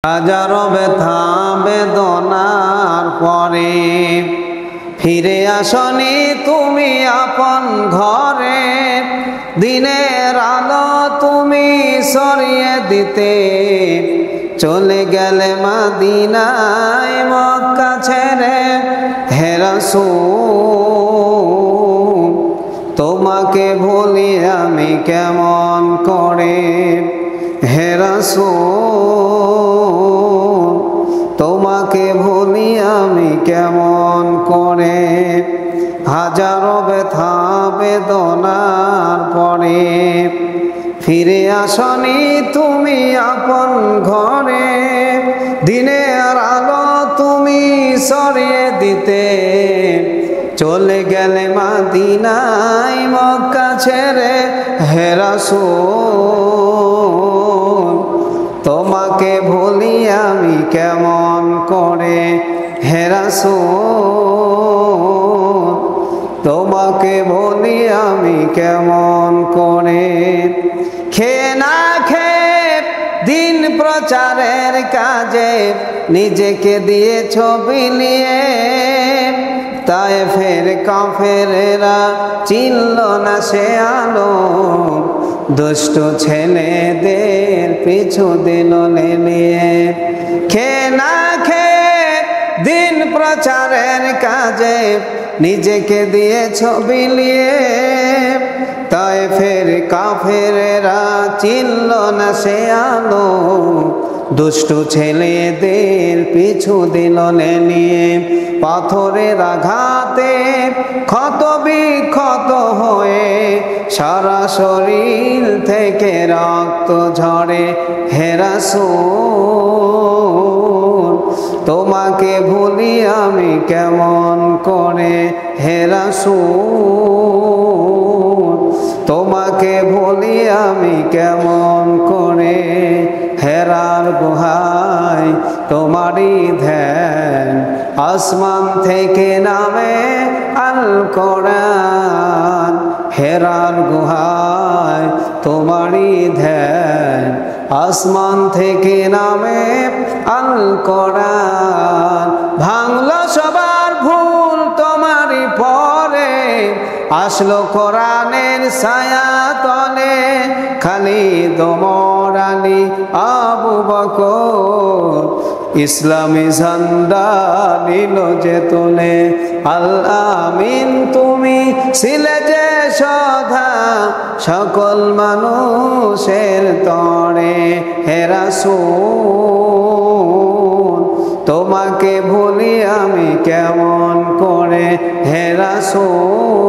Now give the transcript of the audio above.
হাজারো ব্যথা বেদনার পরে ফিরে আসনি তুমি আপন ঘরে। দিনের আলো তুমি সরিয়ে দিতে চলে গেলে মদিনায় মক্কা ছেড়ে। হে রাসূল তোমাকে ভুলি আমি কেমন করে। হে রাসূল তোমাকে ভুলি আমি কেমন করে। হাজারো ব্যথা বেদনার পরে ফিরে আসনি তুমি আপন ঘরে। দিনের আলো তুমি সরিয়ে দিতে চলে গেলে মদিনায় মক্কা ছেড়ে। হে রাসূল তোমাকে ভুলি আমি কেমন করে। হে রাসূল তোমাকে ভুলি আমি কেমন করে। খেয়ে না খেয়ে দিন প্রচারের কাজে নিজেকে দিয়েছ বিলিয়ে। তায়েফের কাফেরেরা চিনল না সে আলো, দুষ্ট ছেলেদের পিছু দিল লেলিয়ে। খেয়ে না খেয়ে দিন প্রচারের কাজে নিজেকে দিয়েছ বিলিয়ে। তায়েফের কাফেরেরা চিনল না সে আলো, দুষ্ট ছেলেদের পিছু দিল লেলিয়ে। পাথরের আঘাতে ক্ষত বিক্ষত হয়ে সারা শরীর থেকে রক্ত ঝরে। হে রাসূল তোমাকে ভুলি আমি কেমন করে। হে রাসূল তোমাকে ভুলি আমি কেমন করে। হেরার গুহায় তোমারই ধ্যান, আসমান থেকে নামে আল কোরআন। হেরার গুহায় তোমারই ধ্যান, আসমান থেকে নামে আল কোরআন। ভাঙলো সবার ভুল তোমারই পরে, আসলো কোরআনের ছায়া তলে। খালিদ ওমর আলী আবু বকর ইসলামী ঝান্ডা নিল যে তুলে। আল আমিন তুমি ছিলে যে সদা সকল মানুষের তরে। হে রাসূল তোমাকে ভুলি আমি কেমন করে। হে রাসূল